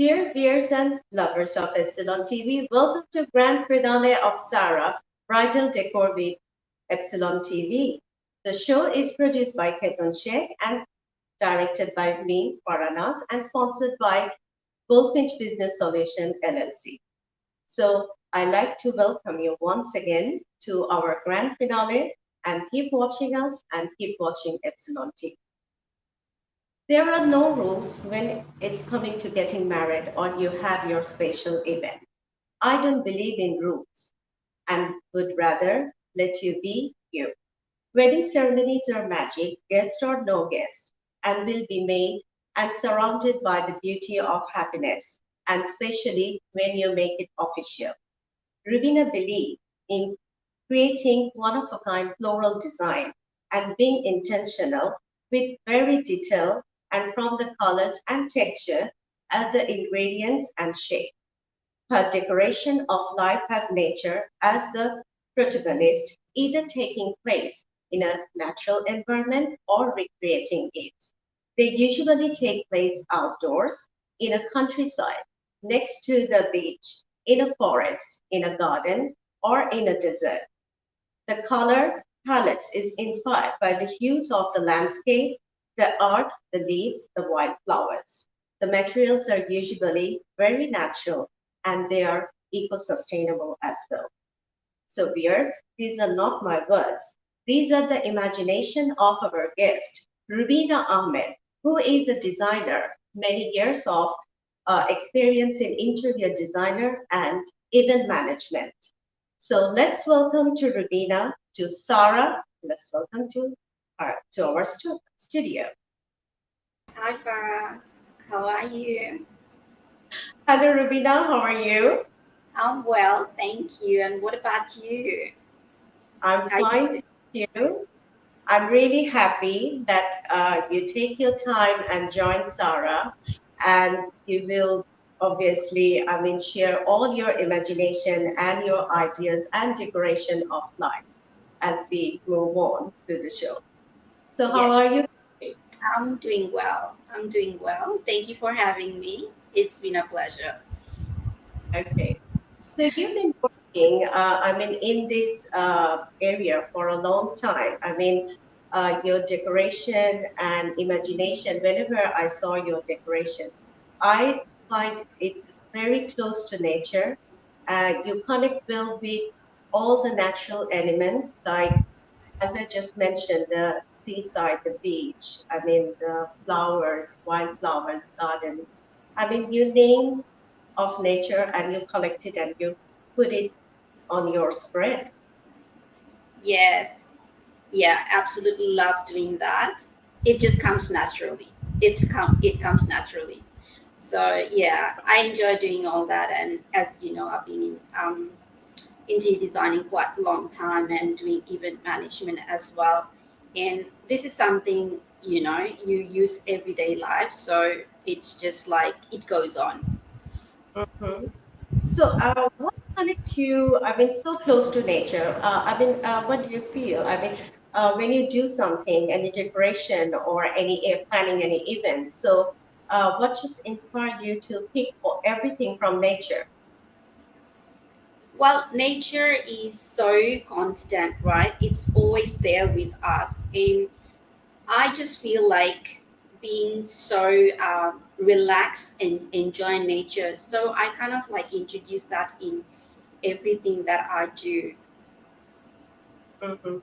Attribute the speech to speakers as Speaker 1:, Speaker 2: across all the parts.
Speaker 1: Dear viewers and lovers of Epsilon TV, welcome to grand finale of Sahrah, Bridal Decor with Epsilon TV. The show is produced by Ketan, Sheikh and directed by me, Farah Naz, and sponsored by Goldfinch Business Solution LLC. So I'd like to welcome you once again to our grand finale and keep watching us and keep watching Epsilon TV. There are no rules when it's coming to getting married or you have your special event. I don't believe in rules and would rather let you be you. Wedding ceremonies are magic, guest or no guest, and will be made and surrounded by the beauty of happiness, and especially when you make it official. Rubina believes in creating one-of-a-kind floral design and being intentional with very detailed and from the colors and texture at the ingredients and shape. Her decoration of life have nature as the protagonist, either taking place in a natural environment or recreating it. They usually take place outdoors, in a countryside, next to the beach, in a forest, in a garden, or in a desert. The color palette is inspired by the hues of the landscape, the art, the leaves, the wildflowers. The materials are usually very natural and they are eco-sustainable as well. So viewers, these are not my words. These are the imagination of our guest, Rubina Ahmed, who is a designer, many years of experience in interior designer and event management. So let's welcome to Rubina, to Sahrah. Let's welcome to our studio.
Speaker 2: Hi Farah, how are you?
Speaker 1: Hello, Rubina. How are you?
Speaker 2: I'm well, thank you. And what about you?
Speaker 1: I'm
Speaker 2: How you
Speaker 1: fine,
Speaker 2: doing?
Speaker 1: thank you. I'm really happy that you take your time and join Sahrah, and you will obviously, share all your imagination and your ideas and decoration of life as we move on to the show. So, how
Speaker 2: Yes,
Speaker 1: are you?
Speaker 2: I'm doing well. I'm doing well. Thank you for having me. It's been a pleasure.
Speaker 1: Okay. So you've been working, in this area for a long time. Your decoration and imagination, whenever I saw your decoration, I find it's very close to nature. You connect well with all the natural elements, like, as I just mentioned, the seaside, the beach, the flowers, wildflowers, gardens. You name of nature and you collect it and you put it on your spread.
Speaker 2: Yes, yeah, absolutely love doing that. It just comes naturally. It comes naturally. So yeah, I enjoy doing all that. And as you know, I've been in interior designing quite a long time and doing event management as well. And this is something, you use everyday life. So it's just like it goes on.
Speaker 1: Hmm. So, what connects you? So close to nature. What do you feel? When you do something, any decoration or any planning any event. So, what just inspired you to pick everything from nature?
Speaker 2: Well, nature is so constant, right? It's always there with us. And I just feel like being so relaxed and enjoying nature. So I kind of like introduce that in everything that I do.
Speaker 1: Hmm.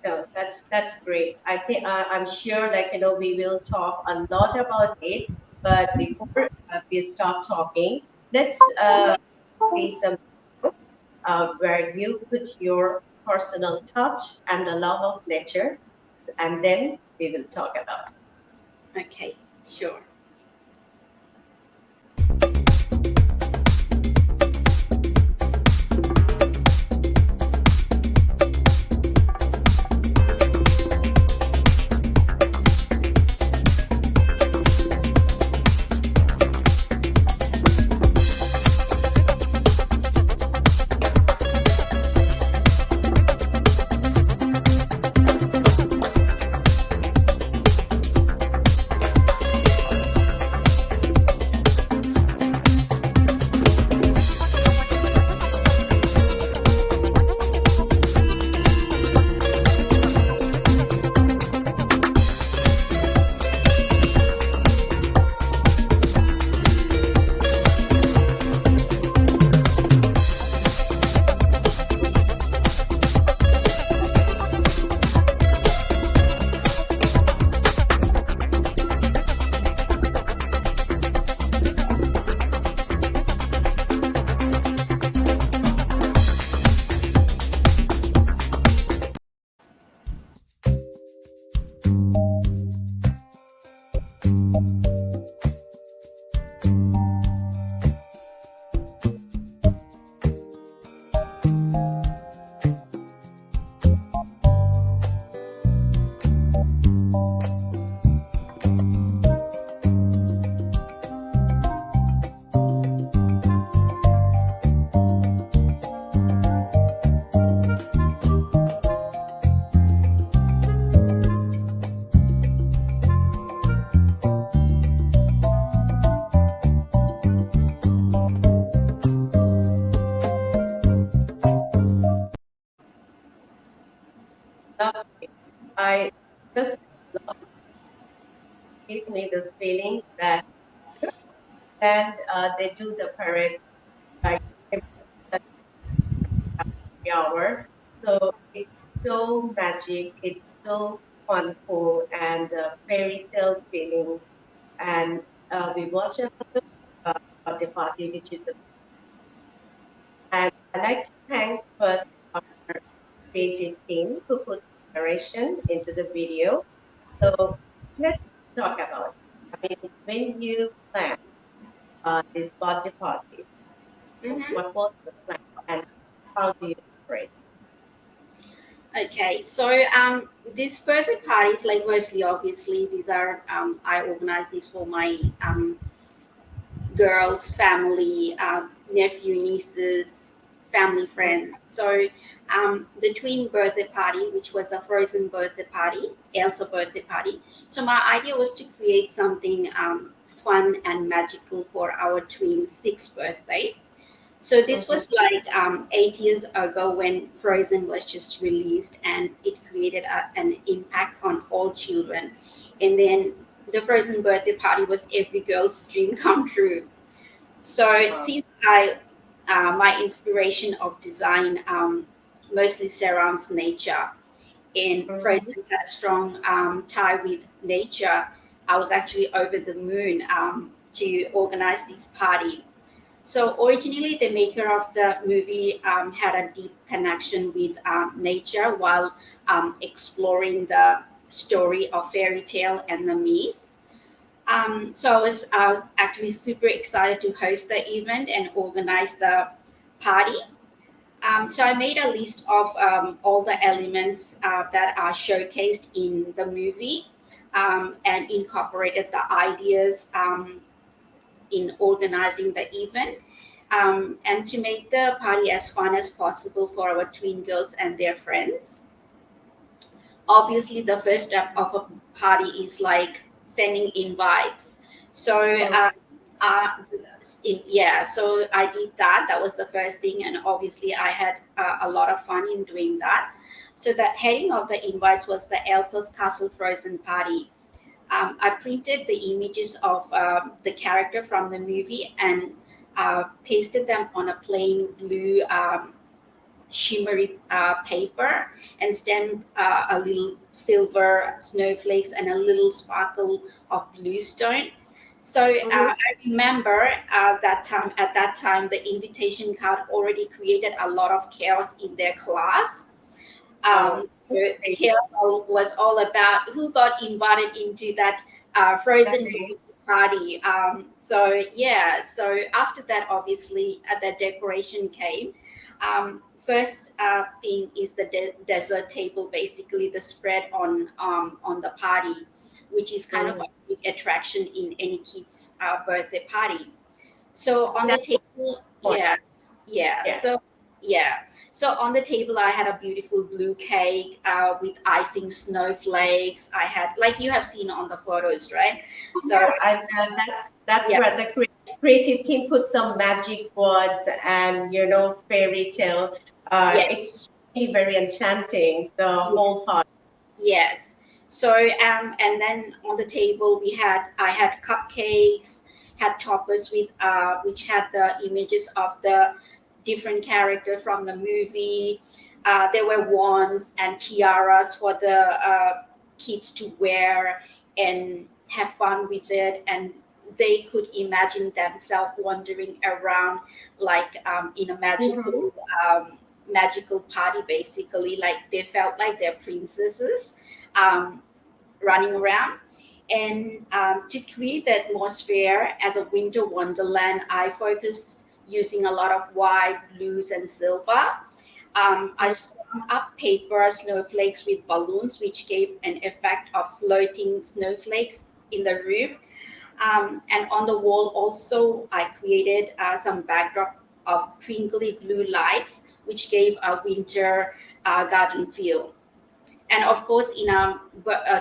Speaker 1: No, that's great. I think I'm sure, like we will talk a lot about it. But before we start talking, let's see some where you put your personal touch and the love of nature, and then we will talk about it.
Speaker 2: Okay, sure.
Speaker 1: gives me the feeling that and they do the parade like every hour. So it's so magic, it's so fun, and fairy tale feeling. And we watch another birthday party, which is the and I like to thank first our creative team who put inspiration into the video. So let's talk about it. I mean, when you plan this birthday party,
Speaker 2: Mm-hmm.
Speaker 1: what was the plan and how do you operate?
Speaker 2: Okay, so these birthday parties, like mostly obviously, these are I organize these for my girls, family, nephew, nieces, family, friends. So the twin birthday party, which was a frozen birthday party, Elsa birthday party. So my idea was to create something fun and magical for our twin sixth birthday. So this
Speaker 1: Mm-hmm.
Speaker 2: was like 8 years ago when Frozen was just released, and it created an impact on all children. And then the Frozen birthday party was every girl's dream come true. So
Speaker 1: Uh,
Speaker 2: since my inspiration of design mostly surrounds nature, and
Speaker 1: mm-hmm.
Speaker 2: Frozen had a strong tie with nature, I was actually over the moon to organize this party. So originally, the maker of the movie had a deep connection with nature while exploring the story of fairy tale and the myth. So I was actually super excited to host the event and organize the party. So I made a list of all the elements that are showcased in the movie and incorporated the ideas in organizing the event, and to make the party as fun as possible for our twin girls and their friends. Obviously, the first step of a party is like sending invites. So uh, yeah, so I did that. That was the first thing, and obviously I had a lot of fun in doing that. So the heading of the invites was the Elsa's Castle Frozen Party. I printed the images of the character from the movie and pasted them on a plain blue shimmery paper, and stamped a little silver snowflakes and a little sparkle of blue stone. So
Speaker 1: Mm-hmm.
Speaker 2: I remember at that time the invitation card already created a lot of chaos in their class.
Speaker 1: Oh,
Speaker 2: The
Speaker 1: great.
Speaker 2: chaos was all about who got invited into that frozen
Speaker 1: Agree.
Speaker 2: party. So yeah, so after that, obviously, the decoration came. First thing is the dessert table, basically the spread on the party, which is kind of
Speaker 1: Mm-hmm.
Speaker 2: a big attraction in any kid's birthday party. So on the
Speaker 1: That's
Speaker 2: table,
Speaker 1: the point.
Speaker 2: yeah.
Speaker 1: Yeah.
Speaker 2: Yeah, so on the table I had a beautiful blue cake with icing snowflakes. I had, like you have seen on the photos, right? So
Speaker 1: Yeah, that's
Speaker 2: yeah,
Speaker 1: where the creative team put some magic words and fairy tale.
Speaker 2: yeah,
Speaker 1: It's really very enchanting. The
Speaker 2: yeah,
Speaker 1: whole part.
Speaker 2: yes. So and then on the table I had cupcakes, had toppers with which had the images of the different character from the movie. There were wands and tiaras for the kids to wear and have fun with it, and they could imagine themselves wandering around like in a
Speaker 1: Mm-hmm.
Speaker 2: magical party, basically, like they felt like they're princesses um, running around. And to create the atmosphere as a winter wonderland, I focused using a lot of white, blues, and silver. I strung up paper snowflakes with balloons, which gave an effect of floating snowflakes in the room. And on the wall, also, I created some backdrop of twinkly blue lights, which gave a winter garden feel. And of course, in a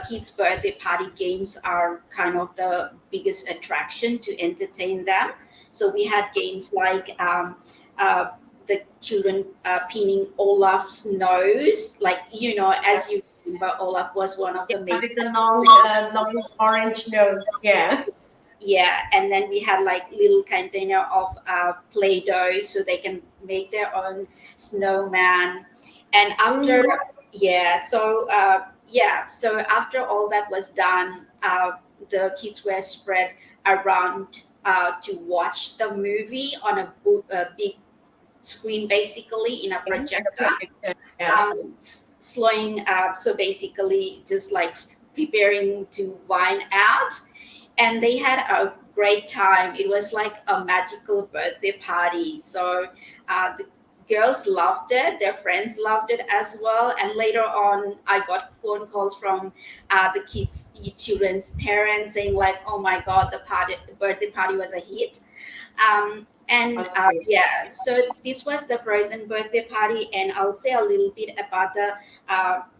Speaker 2: kids' birthday party, games are kind of the biggest attraction to entertain them. So we had games like the children pinning Olaf's nose, like, as you but Olaf was one of the
Speaker 1: Yeah,
Speaker 2: main.
Speaker 1: with the long orange nose. Yeah.
Speaker 2: Yeah, and then we had like little container of Play-Doh so they can make their own snowman. And after,
Speaker 1: Mm,
Speaker 2: so after all that was done, the kids were spread around to watch the movie on a big screen, basically in a
Speaker 1: yeah, and a
Speaker 2: projector.
Speaker 1: projector. Yeah.
Speaker 2: Slowing up, so basically just like preparing to wine out, and they had a great time. It was like a magical birthday party. So the girls loved it, their friends loved it as well. And later on, I got phone calls from the children's parents saying like, "Oh my God, the birthday party was a hit." And
Speaker 1: That's great.
Speaker 2: so this was the frozen birthday party, and I'll say a little bit about the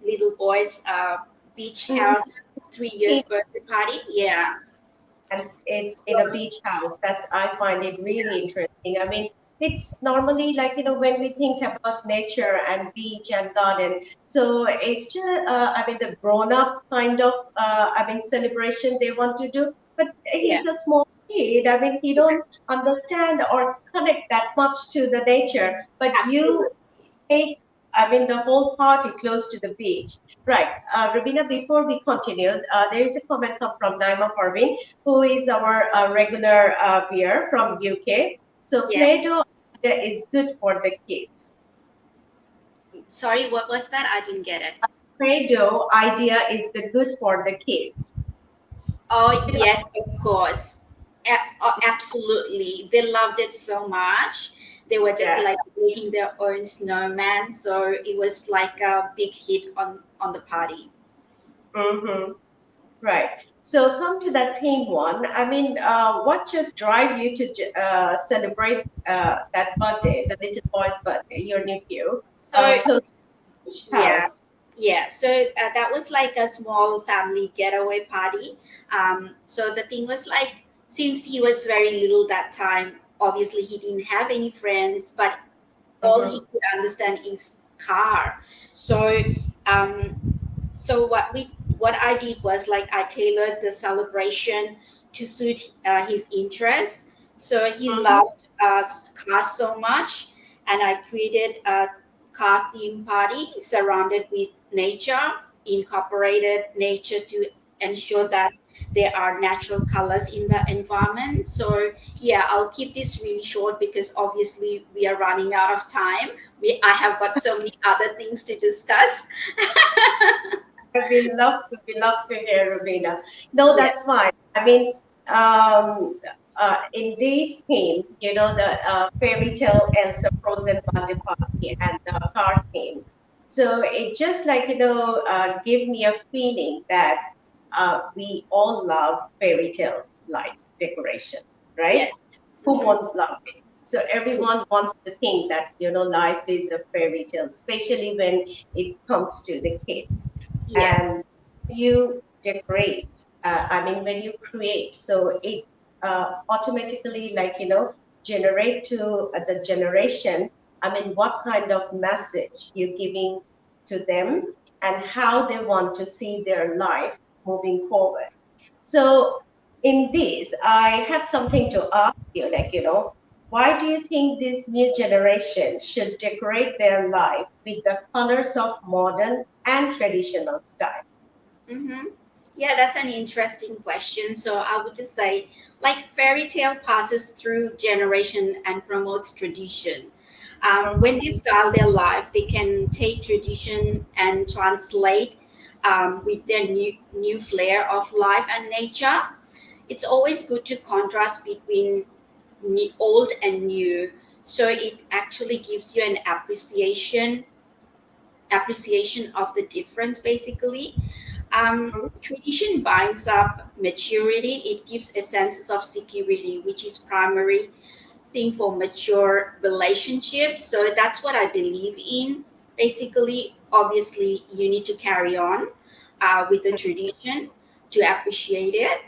Speaker 2: little boy's beach
Speaker 1: Mm,
Speaker 2: house 3 years birthday party. Yeah.
Speaker 1: and it's in a
Speaker 2: So
Speaker 1: beach house that I find it really interesting. I mean, it's normally like, when we think about nature and beach and garden, so it's just, I mean, the grown up kind of, I mean, celebration they want to do, but
Speaker 2: yeah,
Speaker 1: he's a small kid. I mean, he don't understand or connect that much to the nature, but you
Speaker 2: absolutely.
Speaker 1: take, I mean, the whole party close to the beach. Right. Rabina, before we continue, there is a comment come from Naima Parvin, who is our regular viewer from UK. So
Speaker 2: Yes.
Speaker 1: Play-Doh is good for the kids.
Speaker 2: Sorry, what was that? I didn't get it.
Speaker 1: Play-Doh idea is the good for the kids.
Speaker 2: Oh, yes, of course. Absolutely. They loved it so much. They were just
Speaker 1: Yeah.
Speaker 2: like making their own snowman. So it was like a big hit on the party.
Speaker 1: Mm-hmm. Right. So come to that theme one. I mean, what just drive you to celebrate that birthday, the little boy's birthday, your nephew,
Speaker 2: So
Speaker 1: close to the beach
Speaker 2: yeah,
Speaker 1: house?
Speaker 2: yeah. So that was like a small family getaway party. So the thing was like, since he was very little that time, obviously he didn't have any friends, but all he
Speaker 1: Mm-hmm.
Speaker 2: could understand is car. So um, so what I did was like I tailored the celebration to suit his interests. So he
Speaker 1: Mm-hmm.
Speaker 2: loved cars so much, and I created a car theme party surrounded with nature, incorporated nature to ensure that there are natural colors in the environment. So yeah, I'll keep this really short because obviously we are running out of time. I have got so many other things to discuss.
Speaker 1: We love to hear, Rubina. No,
Speaker 2: Yeah.
Speaker 1: that's fine. I mean, um, in this theme, the fairy tale Elsa Frozen birthday party and the car theme. So it just like, give me a feeling that we all love fairy tales like decoration, right?
Speaker 2: Yes.
Speaker 1: Who
Speaker 2: Hmm.
Speaker 1: won't love it? So everyone wants to think that, life is a fairy tale, especially when it comes to the kids.
Speaker 2: Yes.
Speaker 1: And you decorate, I mean, when you create, so it automatically, like, generate to the generation, I mean, what kind of message you're giving to them and how they want to see their life moving forward. So in this, I have something to ask you, like, why do you think this new generation should decorate their life with the colors of modern and traditional style?
Speaker 2: Mm-hmm. Yeah, that's an interesting question. So I would just say, like fairy tale passes through generation and promotes tradition. When
Speaker 1: Mhm.
Speaker 2: they style their life, they can take tradition and translate with their new flair of life and nature. It's always good to contrast between old and new, so it actually gives you an appreciation of the difference basically. Tradition binds up maturity. It gives a sense of security, which is primary thing for mature relationships. So that's what I believe in. Basically, obviously, you need to carry on with the tradition to appreciate it.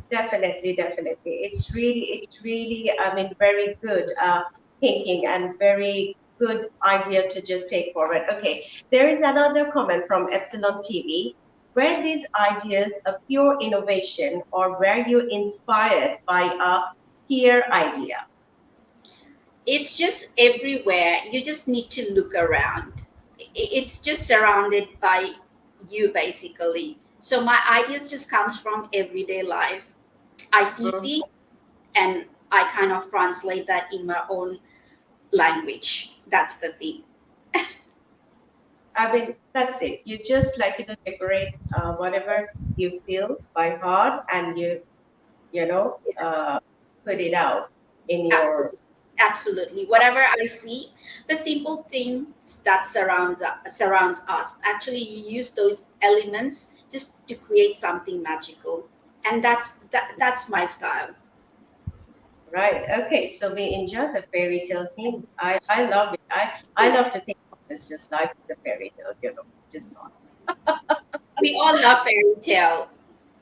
Speaker 1: Definitely, definitely. It's really, I mean, very good thinking and very good idea to just take forward. Okay, there is another comment from Epsilon TV. Were these ideas a pure innovation or were you inspired by a peer idea?
Speaker 2: It's just everywhere. You just need to look around. It's just surrounded by you basically. So my ideas just comes from everyday life. I see
Speaker 1: Mm.
Speaker 2: things and I kind of translate that in my own language. That's the thing.
Speaker 1: I mean, that's it. You just decorate whatever you feel by heart, and
Speaker 2: Yes.
Speaker 1: put it out in your
Speaker 2: Absolutely. Absolutely. Whatever I see, the simple things that surrounds us. Actually, you use those elements just to create something magical, and that's my style.
Speaker 1: right. Okay, so we enjoy the fairy tale theme. I love it. I love to think of this just like the fairy tale, just not.
Speaker 2: We all love fairy tale.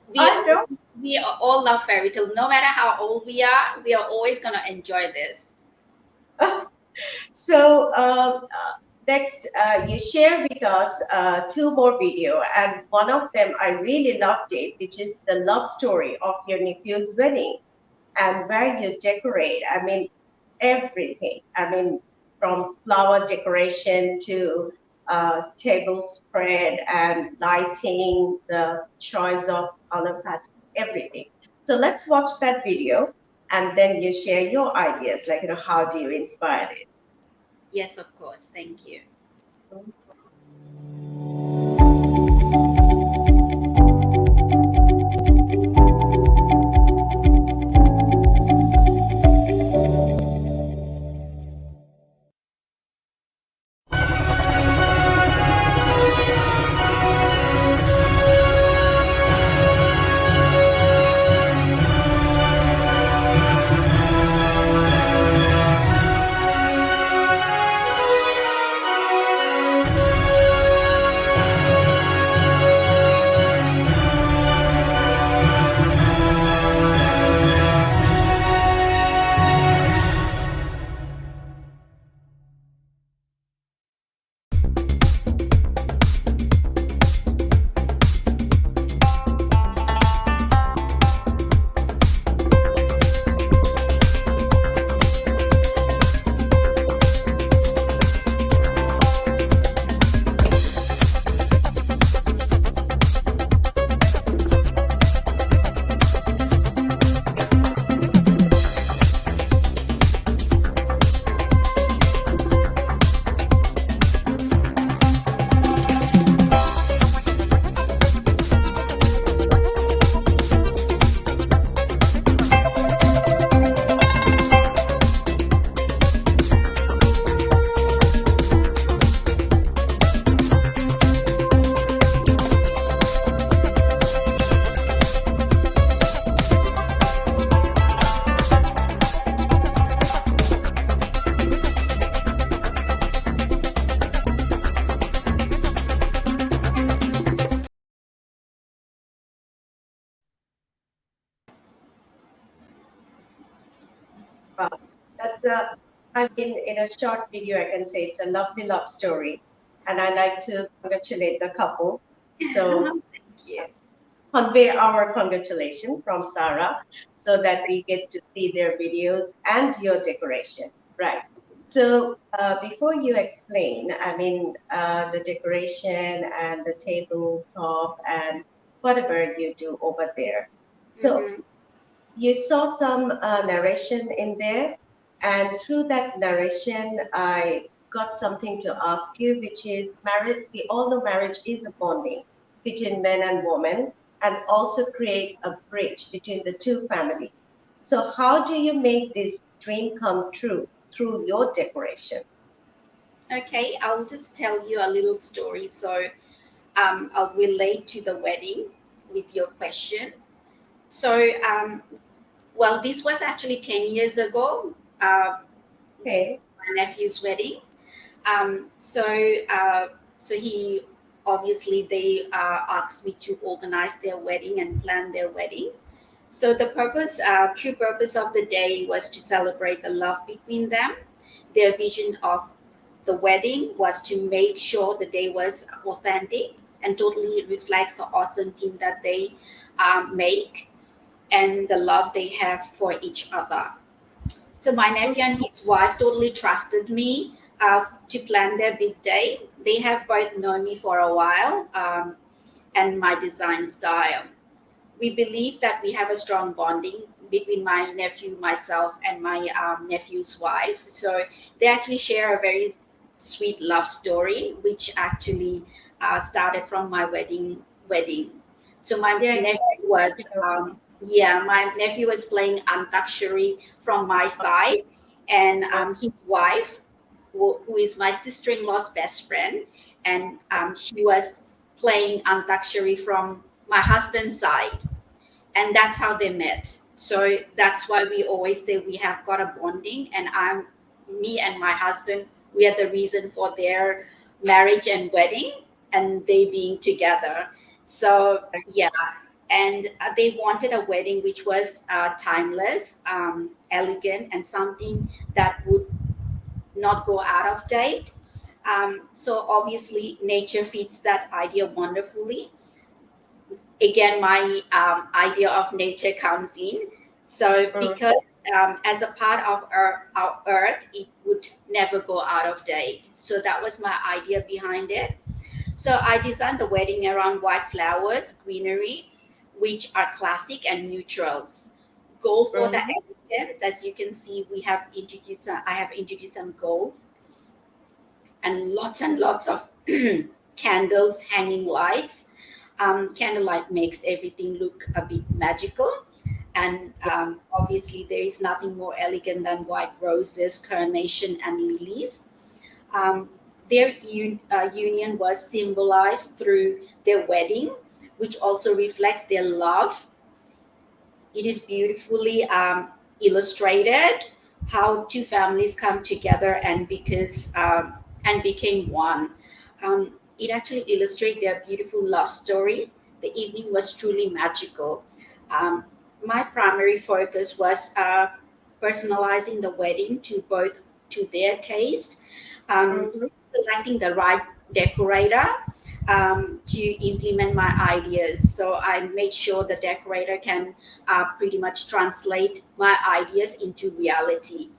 Speaker 2: We
Speaker 1: I know.
Speaker 2: we all love fairy tale. No matter how old we are always gonna enjoy this.
Speaker 1: So next, you share with us two more video, and one of them I really loved it, which is the love story of your nephew's wedding, and where you decorate. I mean, everything. I mean, from flower decoration to table spread and lighting, the choice of color pattern, everything. So let's watch that video, and then you share your ideas, how do you inspire it?
Speaker 2: Yes, of course. Thank you.
Speaker 1: Wow. That's I mean, in a short video, I can say it's a lovely love story. And I like to congratulate the couple. So
Speaker 2: Thank you.
Speaker 1: convey our congratulations from Sahrah so that we get to see their videos and your decoration. Right. So before you explain, I mean, the decoration and the tabletop and whatever you do over there. So
Speaker 2: Hmm.
Speaker 1: you saw some narration in there, and through that narration, I got something to ask you, which is marriage. We all know marriage is a bonding between men and women, and also create a bridge between the two families. So, how do you make this dream come true through your decoration?
Speaker 2: Okay, I'll just tell you a little story. So I'll relate to the wedding with your question. So, well, this was actually 10 years ago,
Speaker 1: Okay.
Speaker 2: my nephew's wedding. So, so he obviously they asked me to organize their wedding and plan their wedding. So the true purpose of the day was to celebrate the love between them, their vision of the wedding was to make sure the day was authentic and totally reflects the awesome team that they make and the love they have for each other. So my nephew and his wife totally trusted me to plan their big day. They have both known me for a while and my design style. We believe that we have a strong bonding between my nephew, myself, and my nephew's wife. So they actually share a very sweet love story, which actually started from my wedding. So my
Speaker 1: Yeah,
Speaker 2: nephew
Speaker 1: you
Speaker 2: was
Speaker 1: know,
Speaker 2: yeah, my nephew was playing Antakshari from my side, and his wife, who is my sister-in-law's best friend, and she was playing Antakshari from my husband's side, and that's how they met. So that's why we always say we have got a bonding, and me and my husband, we are the reason for their marriage and wedding, and they being together. So yeah, and they wanted a wedding which was timeless, elegant, and something that would not go out of date. So obviously, nature fits that idea wonderfully. Again, my idea of nature comes in. So
Speaker 1: mm,
Speaker 2: because as a part of our earth, it would never go out of date. So that was my idea behind it. So I designed the wedding around white flowers, greenery, which are classic and neutrals. Go for the
Speaker 1: mhm,
Speaker 2: elegance. As you can see, I have introduced some golds and lots of candles, hanging lights. Candlelight makes everything look a bit magical. And obviously, there is nothing more elegant than white roses, carnation, and lilies. Um, their union was symbolized through their wedding, which also reflects their love. It is beautifully illustrated how two families come together and became one. It actually illustrates their beautiful love story. The evening was truly magical. Um, my primary focus was personalizing the wedding to their taste,
Speaker 1: mhm.
Speaker 2: selecting the right decorator to implement my ideas. So I made sure the decorator can pretty much translate my ideas into reality.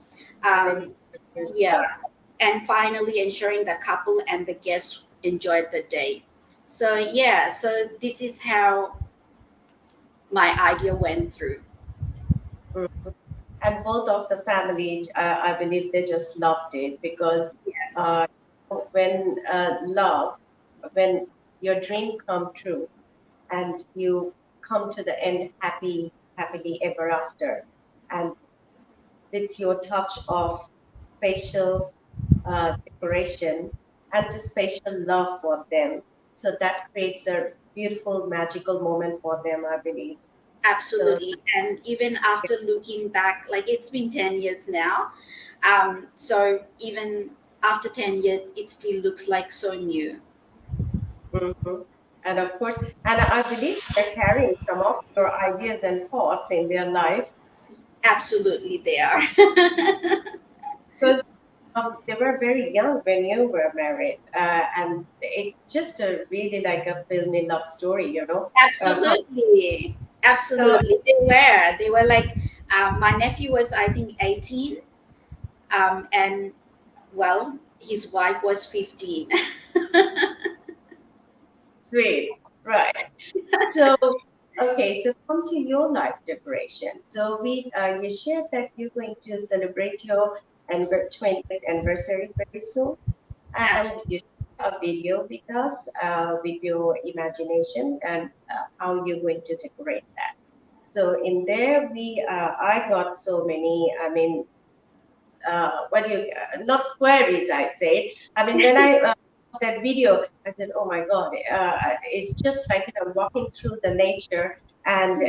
Speaker 1: I really
Speaker 2: Um,
Speaker 1: appreciate
Speaker 2: yeah,
Speaker 1: that.
Speaker 2: and finally ensuring the couple and the guests enjoyed the day. So yeah, so this is how my idea went through.
Speaker 1: Mm. And both of the families, I believe they just loved it because
Speaker 2: Yes,
Speaker 1: uh, when love, when your dream come true and you come to the end happily ever after, and with your touch of spatial decoration and the spatial love for them, so that creates a beautiful magical moment for them, I believe. So
Speaker 2: absolutely. And even after looking back, like it's been 10 years now. So even after 10 years, it still looks like so new.
Speaker 1: mhm. And of course, and I believe they're carrying some of your ideas and thoughts in their life
Speaker 2: Absolutely, they are.
Speaker 1: because they were very young when you were married, and it's just a really like a filmy love story, you know. How,
Speaker 2: Absolutely.
Speaker 1: so
Speaker 2: Absolutely. They were like, my nephew was, I think, 18. And well, his wife was 15.
Speaker 1: sweet, right? So, okay, so come to your life decoration. So you shared that you're going to celebrate your 20th anniversary very soon, and
Speaker 2: Absolutely.
Speaker 1: you share a video with us with your imagination and how you're going to decorate that. So in there, I got so many. I mean, what do you not queries? I say. I mean, when I that video, I said, "Oh my God, it's just like walking through the nature, and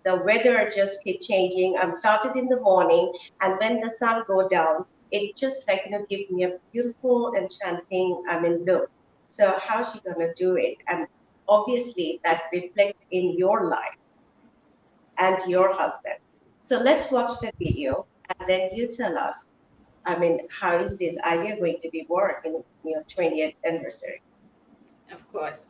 Speaker 1: the weather just keep changing. I'm started in the morning, and when the sun go down, it just like give me a beautiful, enchanting, I mean, look. So how's she gonna do it? And obviously, that reflects in your life and your husband. So let's watch the video, and then you tell us. I mean, how is this idea going to be work in your 20th anniversary?
Speaker 2: Of course.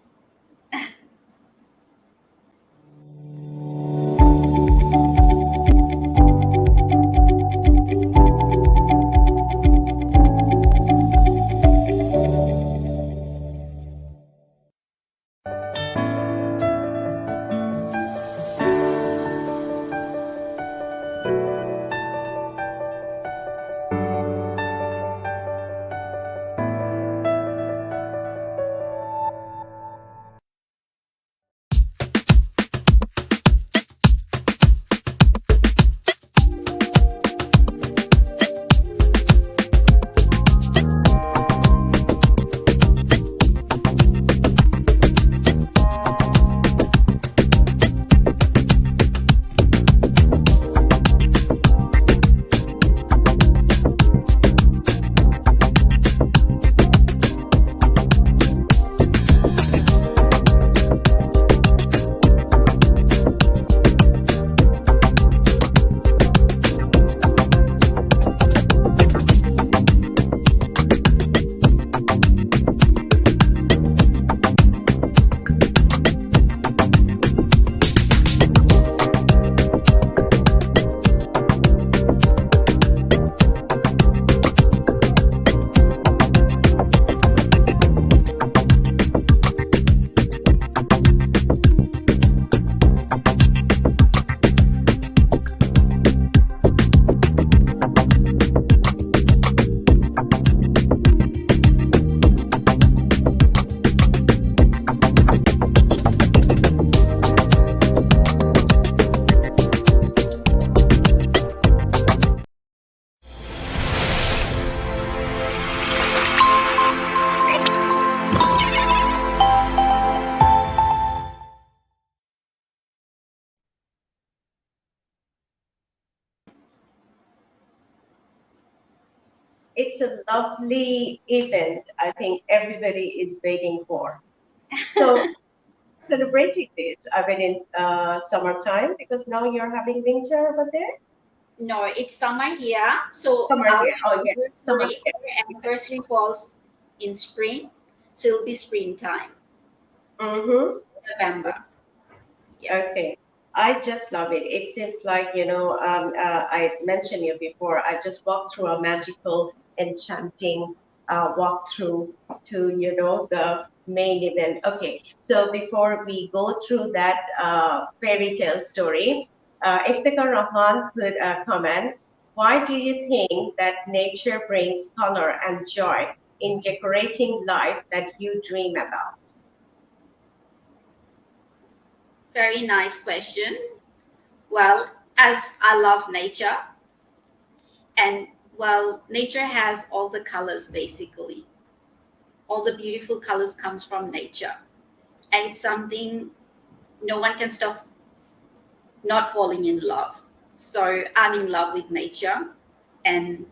Speaker 1: It's a lovely event. I think everybody is waiting for. So celebrating this, I mean, in summertime because now you're having winter over there.
Speaker 2: No, it's summer here. So
Speaker 1: Summer here. Oh yeah, summer here.
Speaker 2: our anniversary falls in spring. So it'll be springtime,
Speaker 1: Mm-hmm.
Speaker 2: November. Yeah.
Speaker 1: Okay. I just love it. It seems like, I mentioned you before, I just walked through a magical, enchanting walkthrough to, the main event. Okay. So before we go through that fairy tale story, Iftekhar Rahman could comment, why do you think that nature brings color and joy in decorating life that you dream about?
Speaker 2: Very nice question. Well, as I love nature, and well, nature has all the colors basically. All the beautiful colors comes from nature, and it's something no one can stop not falling in love. So I'm in love with nature, and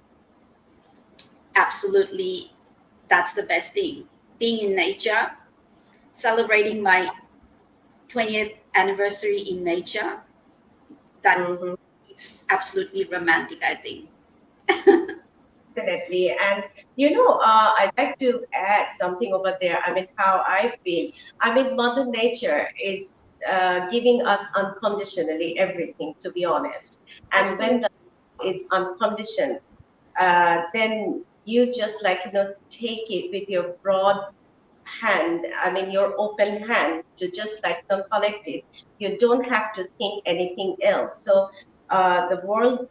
Speaker 2: absolutely, that's the best thing. Being in nature, celebrating my 20th anniversary in nature, that
Speaker 1: Mhm.
Speaker 2: is absolutely romantic, I think.
Speaker 1: Definitely. And I'd like to add something over there. I mean, how I feel. I mean, Mother Nature is giving us unconditionally everything, to be honest. And when
Speaker 2: Absolutely.
Speaker 1: the is unconditioned, then you just take it with your broad hand. I mean, your open hand to just collect it. You don't have to think anything else. So the world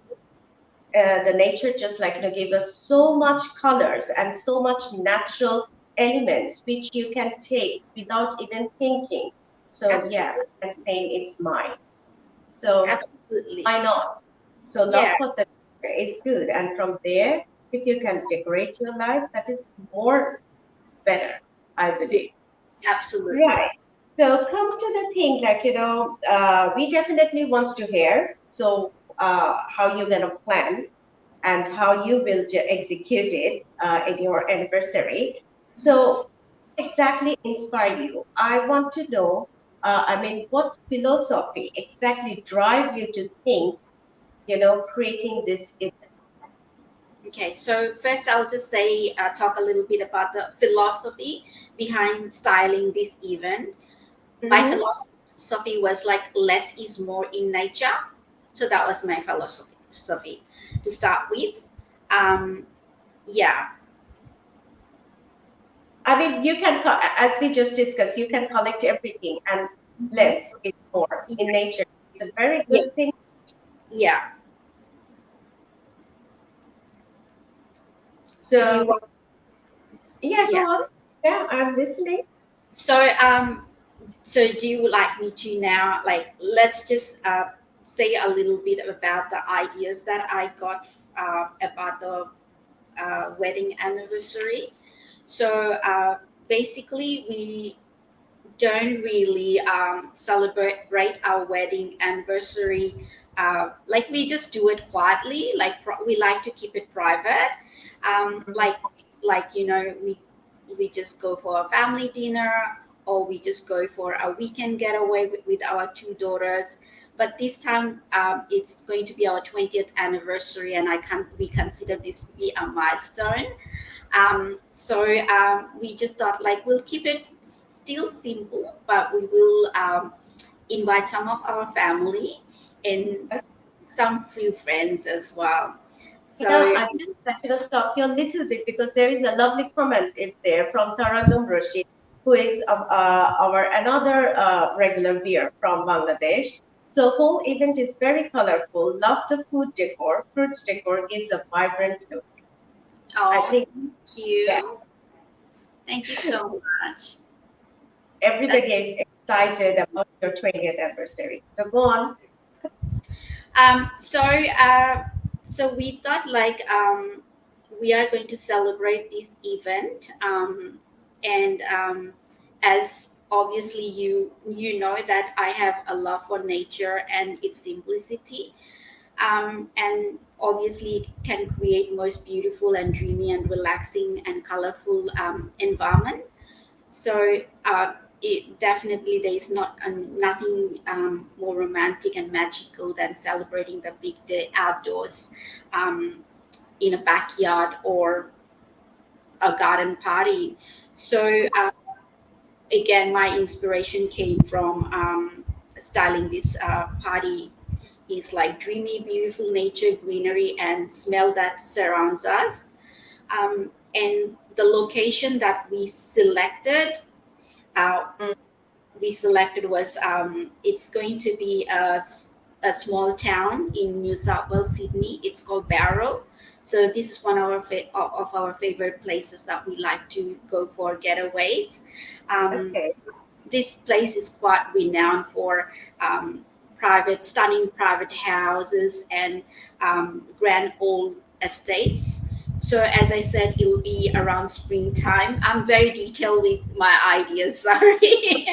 Speaker 1: the nature just give us so much colors and so much natural elements which you can take without even thinking. So yeah,
Speaker 2: Absolutely.
Speaker 1: and saying it's mine. So
Speaker 2: Absolutely.
Speaker 1: why not? So
Speaker 2: Yeah,
Speaker 1: love for the nature is good, and from there, if you can decorate your life, that is more better, I
Speaker 2: yeah,
Speaker 1: believe.
Speaker 2: absolutely.
Speaker 1: Right. So come to the thing, we definitely wants to hear. So how you gonna plan and how you will execute it in your anniversary. So, exactly inspire you? I want to know. I mean, what philosophy exactly drive you to think? Creating this event.
Speaker 2: Okay, so first I'll just say, talk a little bit about the philosophy behind styling this event. My
Speaker 1: Mm-hmm.
Speaker 2: philosophy was like less is more in nature. So that was my philosophy to start with. Um, yeah,
Speaker 1: I mean, you can, as we just discussed, you can collect everything, and
Speaker 2: Mhm.
Speaker 1: less is more in nature. It's a very
Speaker 2: Yeah,
Speaker 1: good thing.
Speaker 2: yeah. So do you
Speaker 1: So,
Speaker 2: want?
Speaker 1: yeah, go
Speaker 2: Yeah.
Speaker 1: on. Yeah, I'm listening.
Speaker 2: So so do you like me to now? Like, let's just say a little bit about the ideas that I got about the wedding anniversary. So basically, we don't really celebrate our wedding anniversary. Like, we just do it quietly. Like, we like to keep it private.
Speaker 1: Mhm.
Speaker 2: Like, we just go for a family dinner, or we just go for a weekend getaway with our two daughters. But this time, it's going to be our 20th anniversary, and we consider this to be a milestone. We just thought, like, we'll keep it still simple, but we will invite some of our family and some few friends as well. So
Speaker 1: I just stop you a little bit because there is a lovely comment is there from Tarannum Rashid, who is our another regular viewer from Bangladesh. So whole event is very colorful. Love the food decor. Fruits decor gives a vibrant look. I
Speaker 2: oh,
Speaker 1: think,
Speaker 2: thank
Speaker 1: yeah,
Speaker 2: you, thank you so much. That's
Speaker 1: everybody is excited about your 20th anniversary. So go on.
Speaker 2: um, so uh, so we thought, like, we are going to celebrate this event, and as obviously you know that I have a love for nature and its simplicity, and obviously it can create most beautiful and dreamy and relaxing and colorful environment. So it definitely, there is nothing more romantic and magical than celebrating the big day outdoors, um, in a backyard or a garden party. So again, my inspiration came from styling this party is like dreamy, beautiful nature, greenery, and smell that surrounds us. And the location that uh,
Speaker 1: Mm.
Speaker 2: we selected was, it's going to be a small town in New South Wales, Sydney. It's called Barrow. So this is one of of our favorite places that we like to go for getaways. Um,
Speaker 1: Okay.
Speaker 2: this place is quite renowned for um, stunning private houses and grand old estates. So as I said, it'll be around springtime. I'm very detailed with my ideas. Sorry.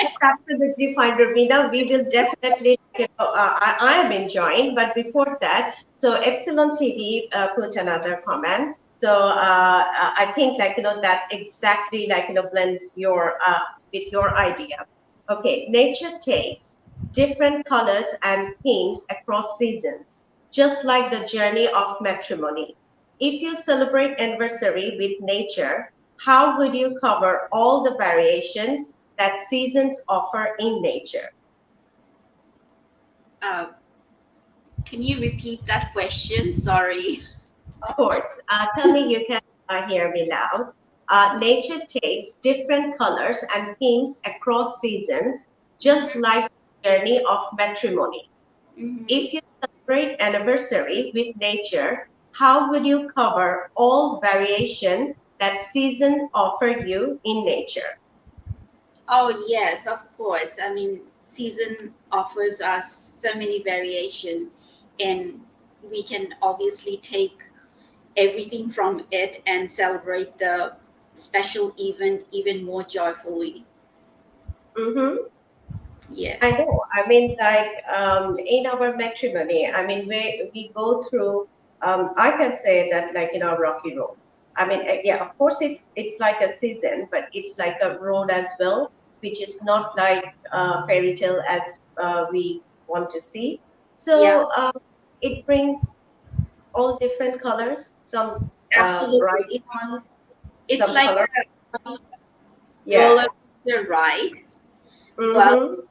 Speaker 1: That's absolutely fine, Ravina. We will definitely, I am enjoying, but before that, so Epsilon TV put another comment. So I think, like, that exactly, like, blends with your idea. Okay, nature takes different colors and themes across seasons, just like the journey of matrimony. If you celebrate anniversary with nature, how would you cover all the variations that seasons offer in nature?
Speaker 2: uh, can you repeat that question? Sorry.
Speaker 1: Of course, tell me you can hear me loud. Nature takes different colors and themes across seasons, just like the journey of matrimony.
Speaker 2: Hmm.
Speaker 1: If you celebrate anniversary with nature, how would you cover all variation that season offer you in nature?
Speaker 2: Oh, yes, of course. I mean, season offers us so many variation, and we can obviously take everything from it and celebrate the special event even more joyfully.
Speaker 1: Mm-hmm. I
Speaker 2: Yes.
Speaker 1: know. I mean, like, in our matrimony, I mean, we go through. I can say that, like, rocky road. I mean, yeah, of course, it's like a season, but it's like a road as well, which is not like fairy tale as we want to see.
Speaker 2: Yeah.
Speaker 1: So it brings all different colors. Some
Speaker 2: Absolutely.
Speaker 1: bright
Speaker 2: It,
Speaker 1: one,
Speaker 2: it's
Speaker 1: some
Speaker 2: like
Speaker 1: color.
Speaker 2: a
Speaker 1: Yeah.
Speaker 2: roller coaster ride. Well,
Speaker 1: Mm-hmm.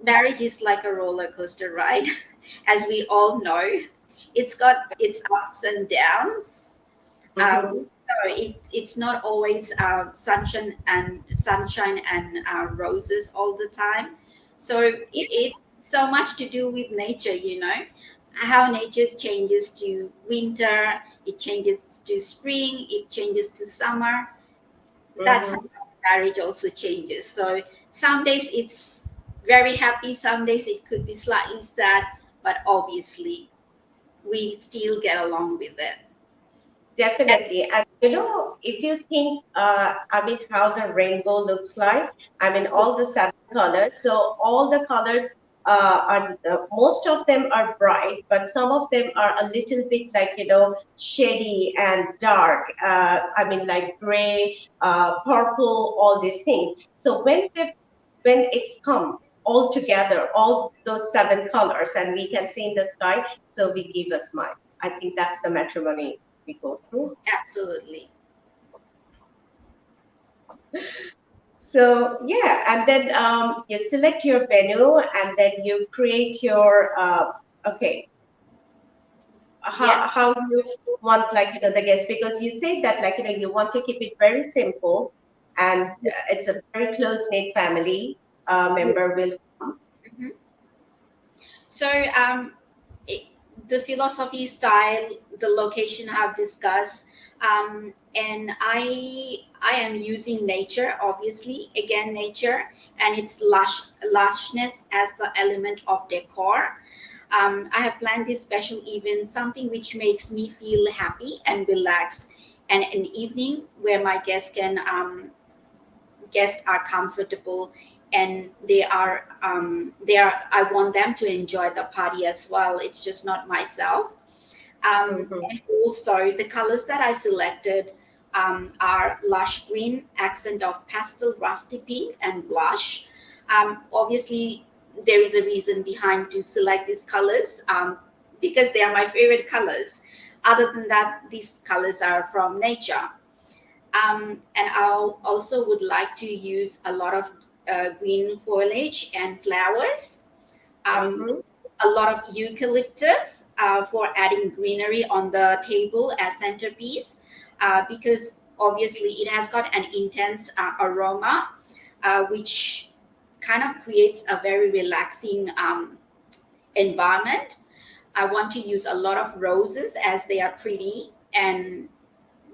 Speaker 2: marriage is like a roller coaster ride, as we all know. It's got its ups and downs.
Speaker 1: Mm-hmm.
Speaker 2: It's not always sunshine and roses all the time. So it's so much to do with nature, how nature changes to winter, it changes to spring, it changes to summer. That's how
Speaker 1: Mm-hmm.
Speaker 2: marriage also changes. So some days it's very happy, some days it could be slightly sad, but obviously we still get along with it. And
Speaker 1: Definitely. And if you think, I mean, how the rainbow looks like, I mean, all the seven colors. So all the colors most of them are bright, but some of them are a little bit like, shady and dark. I mean, like gray, purple, all these things. So when it's come all together, all those seven colors, and we can see in the sky, so we give a smile. I think that's the matrimony we go through.
Speaker 2: absolutely.
Speaker 1: So yeah, and then you select your venue, and then you create your okay.
Speaker 2: Yeah,
Speaker 1: How do you want, like, the guests, because you say that, like, you want to keep it very simple, and it's a very close knit family
Speaker 2: yeah.
Speaker 1: member will come.
Speaker 2: Mhm. So it, the philosophy, style, the location I've discussed, and I am using nature, obviously, again nature and its lushness as the element of decor. I have planned this special event, something which makes me feel happy and relaxed, and an evening where my guests are comfortable, and they are I want them to enjoy the party as well. It's just not myself.
Speaker 1: Mhm.
Speaker 2: And also the colors that I selected are lush green, accent of pastel, rusty pink, and blush. Obviously there is a reason behind to select these colors, because they are my favorite colors. Other than that, these colors are from nature. And I also would like to use a lot of green foliage and flowers, um,
Speaker 1: Mhm.
Speaker 2: a lot of eucalyptus for adding greenery on the table as centerpiece, because obviously it has got an intense aroma, which kind of creates a very relaxing environment. I want to use a lot of roses as they are pretty, and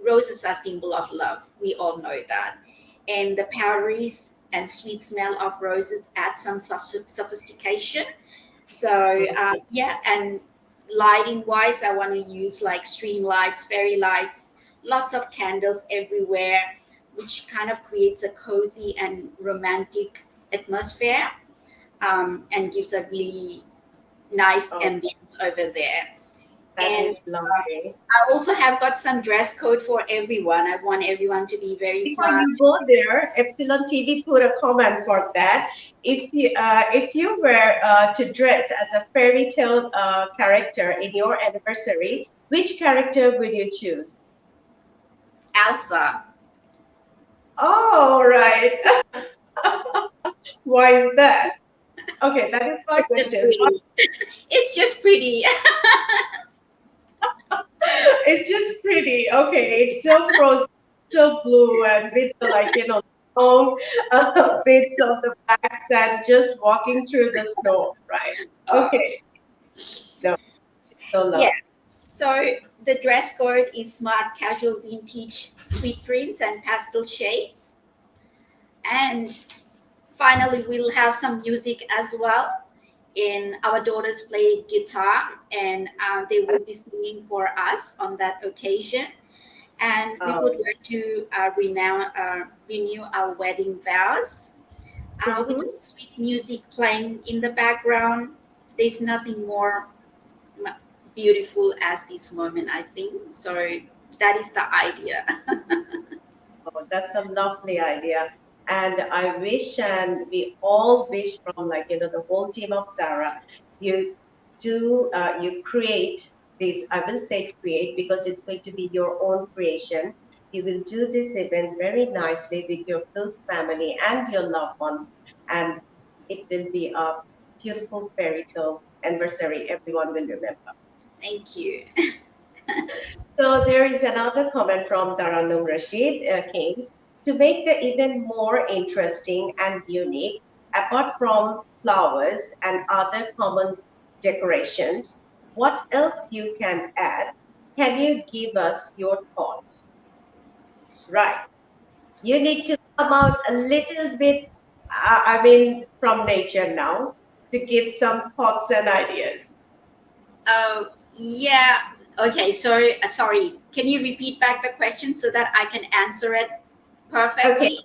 Speaker 2: roses are symbol of love. We all know that. And the powdery and sweet smell of roses add some sophistication. So yeah, and lighting wise, I want to use like stream lights, fairy lights, lots of candles everywhere, which kind of creates a cozy and romantic atmosphere, and gives a really nice
Speaker 1: Oh,
Speaker 2: ambience over there.
Speaker 1: that
Speaker 2: And
Speaker 1: is lovely.
Speaker 2: I also have got some dress code for everyone. I want everyone to be very
Speaker 1: Before
Speaker 2: smart.
Speaker 1: you go there, Epsilon TV put a comment for that. If you were to dress as a fairy tale character in your anniversary, which character would you choose?
Speaker 2: Elsa.
Speaker 1: Oh, right. Why is that? Okay, that is my
Speaker 2: It's just
Speaker 1: question.
Speaker 2: pretty. It's just pretty.
Speaker 1: It's just pretty. Okay, it's so frozen, so blue, and with the, like, long bits of the backs and just walking through the snow, right? Okay, no, so
Speaker 2: Yeah.
Speaker 1: love.
Speaker 2: So the dress code is smart, casual, vintage, sweet prints, and pastel shades. And finally, we'll have some music as well. And our daughters play guitar, and they will be singing for us on that occasion. And we would
Speaker 1: Um,
Speaker 2: like to renew our wedding vows with
Speaker 1: mhm.
Speaker 2: the sweet music playing in the background. There's nothing more m- beautiful as this moment, I think. So that is the idea.
Speaker 1: Oh, that's a lovely idea. And I wish, and we all wish from, like, the whole team of Sarah, you you create. this, I will say create because it's going to be your own creation. You will do this event very nicely with your close family and your loved ones, and it will be a beautiful fairy tale anniversary everyone will remember.
Speaker 2: Thank you.
Speaker 1: So there is another comment from Taranum Rashid Kings. To make the event more interesting and unique, apart from flowers and other common decorations, what else you can add? Can you give us your thoughts? Right. You need to come out a little bit, from nature now to give some thoughts and ideas.
Speaker 2: Yeah. Okay. So sorry. Can you repeat back the question so that I can answer it
Speaker 1: Okay.
Speaker 2: perfectly?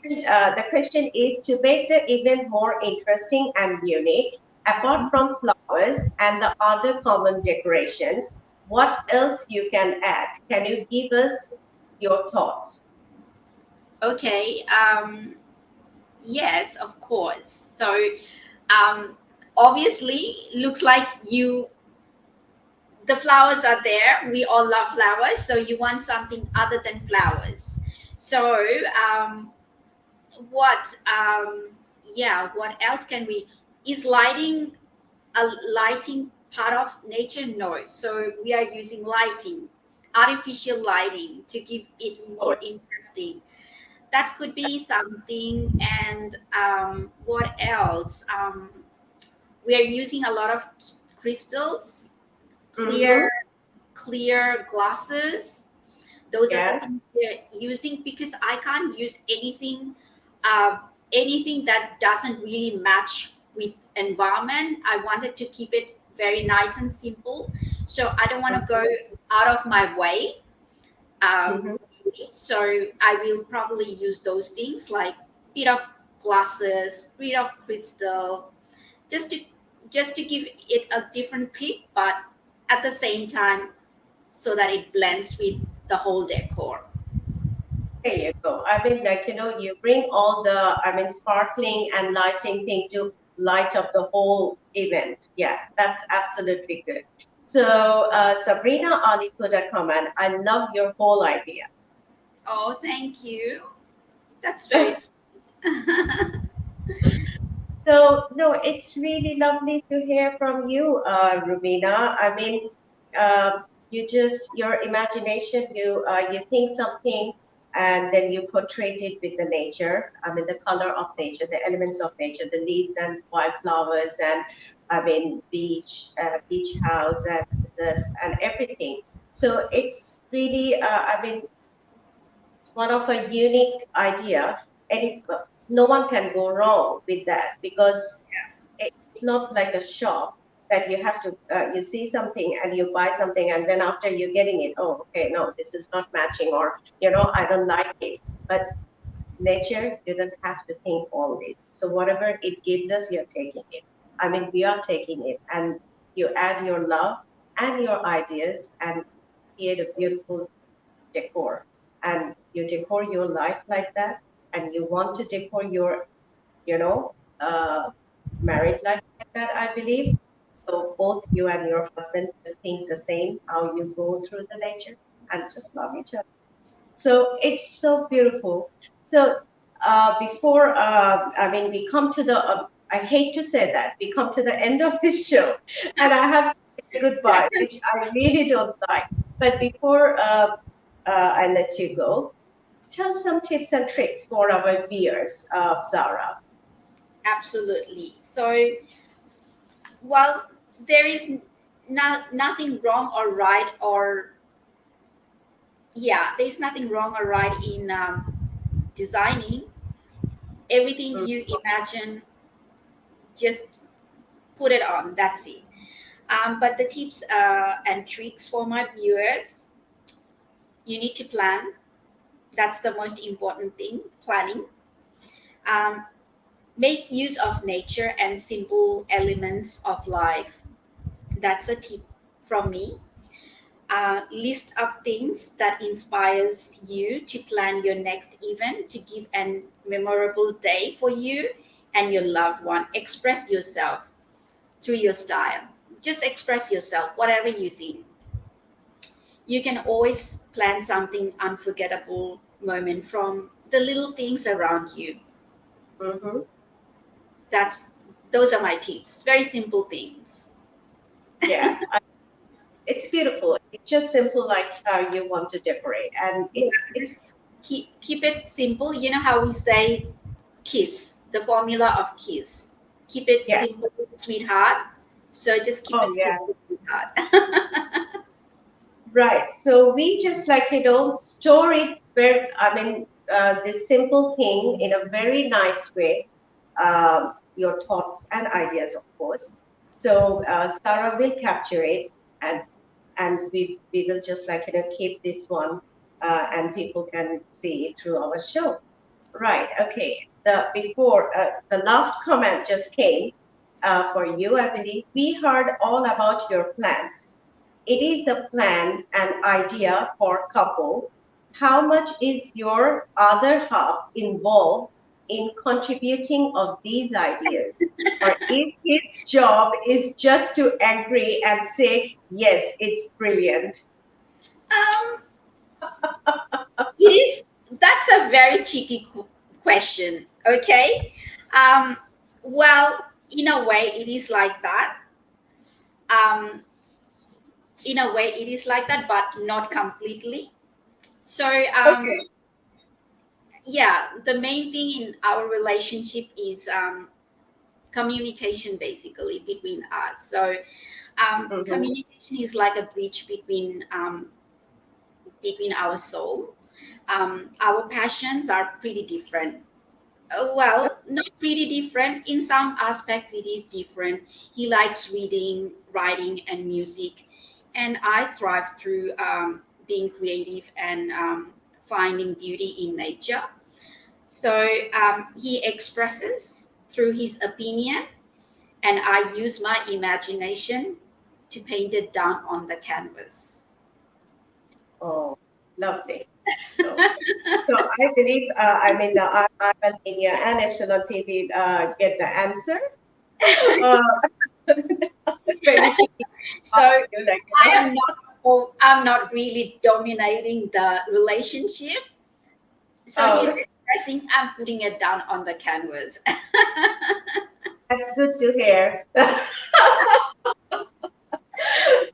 Speaker 1: The question is to make the event more interesting and unique, apart from flowers and the other common decorations, what else you can add? Can you give us your thoughts?
Speaker 2: Okay. Yes, of course. So um, obviously, looks like the flowers are there. We all love flowers, so you want something other than flowers. So what? Yeah. What else can we? Is lighting a lighting part of nature? No. So we are using lighting, artificial lighting, to give it
Speaker 1: Oh,
Speaker 2: more interesting. That could be something. And what else? We are using a lot of crystals, clear
Speaker 1: mm-hmm.
Speaker 2: clear glasses. Those are the
Speaker 1: Yeah.
Speaker 2: things we're using, because I can't use uh, anything that doesn't really match with environment. I wanted to keep it very nice and simple, so I don't want to go out of my way.
Speaker 1: Mm-hmm.
Speaker 2: Really. So I will probably use those things like bit of glasses, bit of crystal, just to give it a different kick, but at the same time, so that it blends with the whole decor.
Speaker 1: There you go. You bring all the, sparkling and lighting thing to light up the whole event. Yeah, that's absolutely good. So, Sabrina Ali put a comment. I love your whole idea.
Speaker 2: Oh, thank you. That's very sweet.
Speaker 1: So, no, it's really lovely to hear from you, Rubina. You just, your imagination, you think something and then you portray it with the nature. The color of nature, the elements of nature, the leaves and wildflowers and, beach house and deserts and everything. So it's really, one of a unique idea, and no one can go wrong with that because it's not like a shop that you have to you see something and you buy something and then after you're getting it, oh, okay, no, this is not matching, or I don't like it. But nature didn't have to think all this, so whatever it gives us, you're taking it. We are taking it, and you add your love and your ideas and create a beautiful decor, and you decor your life like that, and you want to decor your, you know, uh, married life like that, I believe. So both you and your husband just think the same, how you go through the nature and just love each other. So it's so beautiful. So before, we come to the, I hate to say that, we come to the end of this show and I have to say goodbye, which I really don't like. But before I let you go, tell some tips and tricks for our viewers, Sarah.
Speaker 2: Absolutely. So, well, there is nothing wrong or right, or yeah, there's nothing wrong or right in designing. Everything
Speaker 1: Mm,
Speaker 2: you imagine, just put it on. That's it. But the tips and tricks for my viewers: you need to plan. That's the most important thing. Planning. Um, Make use of nature and simple elements of life. That's a tip from me. List up things that inspires you to plan your next event, to give an memorable day for you and your loved one. Express yourself through your style. Just express yourself, whatever you think. you can always plan something unforgettable moment from the little things around you.
Speaker 1: Mm-hmm.
Speaker 2: That's those are my tips. Very simple things.
Speaker 1: Yeah, it's beautiful. It's just simple, like how you want to decorate, and
Speaker 2: Yeah,
Speaker 1: it's
Speaker 2: just keep it simple. You know how we say kiss, the formula of kiss. Keep it
Speaker 1: yeah.
Speaker 2: simple, sweetheart. So just keep
Speaker 1: Oh
Speaker 2: it
Speaker 1: yeah.
Speaker 2: simple, sweetheart.
Speaker 1: Right. So we just like, store it where, this simple thing in a very nice way, your thoughts and ideas, of course. So Sarah will capture it, and we will just like, keep this one, and people can see it through our show. Right. Okay. The last comment just came for you, I believe. We heard all about your plans. It is a plan and idea for couple. How much is your other half involved in contributing of these ideas? Or if his job is just to agree and say, yes, it's brilliant.
Speaker 2: um, it is. That's a very cheeky question. Okay. Um, well, in a way, it is like that. Um, in a way, it is like that, but not completely. So,
Speaker 1: Okay.
Speaker 2: yeah, the main thing in our relationship is communication, basically, between us. So,
Speaker 1: Mm-hmm.
Speaker 2: communication is like a bridge between our soul. Our passions are pretty different. Well, not pretty different. In some aspects, it is different. He likes reading, writing, and music, and I thrive through being creative and finding beauty in nature. So he expresses through his opinion, and I use my imagination to paint it down on the canvas.
Speaker 1: Oh, lovely. So, so I believe, Aymaan Media and Epsilon TV get the answer. Uh, very cheeky
Speaker 2: So
Speaker 1: ask you, like,
Speaker 2: I'm not really dominating the relationship. So he's
Speaker 1: oh,
Speaker 2: expressing, I'm putting it down on the canvas.
Speaker 1: that's good to hear.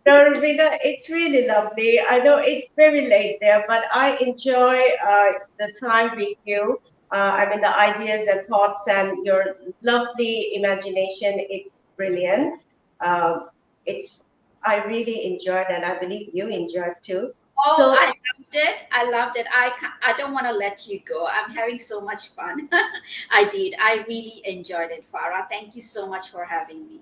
Speaker 1: No, Ravina, it's really lovely. I know it's very late there, but I enjoy the time with you. The ideas and thoughts and your lovely imagination. It's brilliant. Um, it's I really enjoyed, and I believe you enjoyed too.
Speaker 2: Oh,
Speaker 1: So
Speaker 2: I loved it. I loved it. I don't want to let you go. I'm having so much fun. I did. I really enjoyed it, Farah. Thank you so much for having me.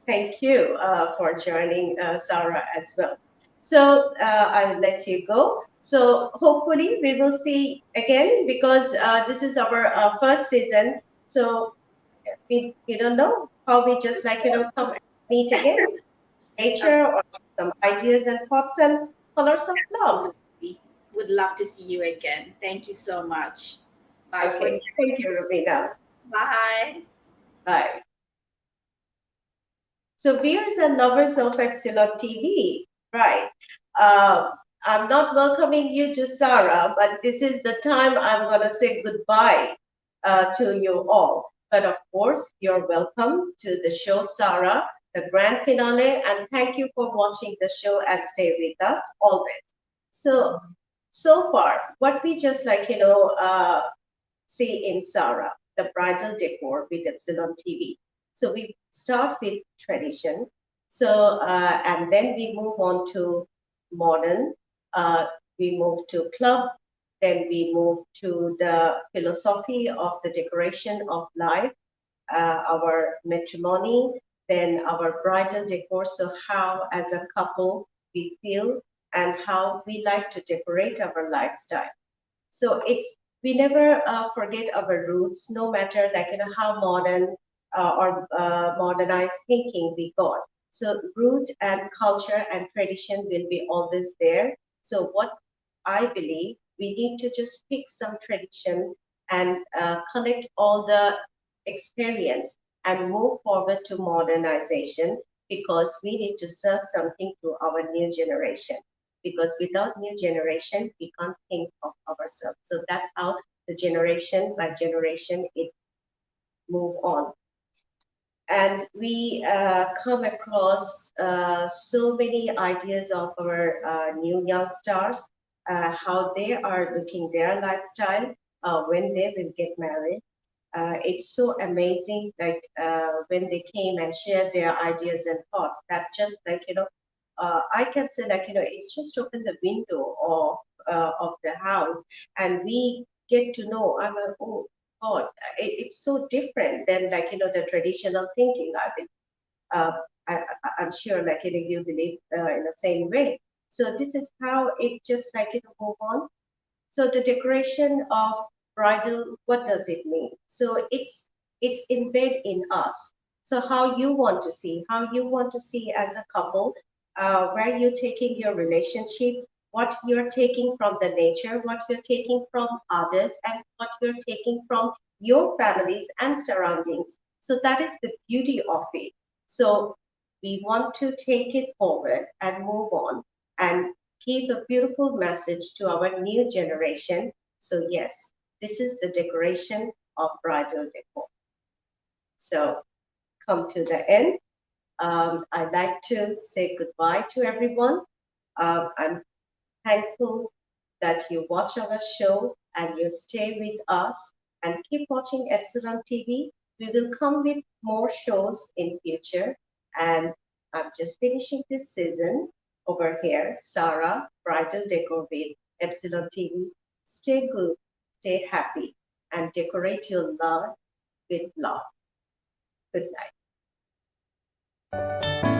Speaker 1: thank you for joining, Sarah, as well. So I'll let you go. So hopefully we will see again, because this is our first season. So we don't know how we just like, come and meet again
Speaker 2: Uh,
Speaker 1: later, or some ideas and thoughts and colors of love.
Speaker 2: Absolutely. Would love to see you again. Thank you so much. Bye for now.
Speaker 1: Okay. Thank you, Ravina.
Speaker 2: Bye.
Speaker 1: Bye. So viewers and lovers of Epsilon TV, right? Uh, I'm not welcoming you to Sarah, but this is the time I'm going to say goodbye to you all. But of course, you're welcome to the show, Sarah, the grand finale, and thank you for watching the show and stay with us always. So, so far, what we just like, see in Sarah, the bridal decor with Epsilon TV. So we start with tradition. So, and then we move on to modern. We move to club. Then we move to the philosophy of the decoration of life, our matrimony, then our bridal decor. So, how as a couple we feel and how we like to decorate our lifestyle. So we never forget our roots, no matter like how modern or modernized thinking we got. So root and culture and tradition will be always there. So what I believe, we need to just pick some tradition and collect all the experience and move forward to modernization, because we need to serve something to our new generation. because without new generation, we can't think of ourselves. So that's how the generation by generation it move on. And we come across so many ideas of our new young stars, how they are looking their lifestyle when they will get married. It's so amazing, like when they came and shared their ideas and thoughts. That just like I can say like it's just open the window of the house, and we get to know. I'm like, oh God, it's so different than like the traditional thinking. I mean, uh, I'm sure like you believe in the same way. So this is how it just like move on. So the decoration of bridal, what does it mean? So it's embedded in us. So how you want to see, as a couple, where you're taking your relationship, what you're taking from the nature, what you're taking from others, and what you're taking from your families and surroundings. So that is the beauty of it. So we want to take it forward and move on and give a beautiful message to our new generation. So yes, this is the decoration of bridal decor. So come to the end. I'd like to say goodbye to everyone. I'm thankful that you watch our show and you stay with us and keep watching Epsilon TV. We will come with more shows in future. And I'm just finishing this season over here. Sahrah, Bridal Decor with Epsilon TV. Stay good, stay happy, and decorate your love with love. Good night.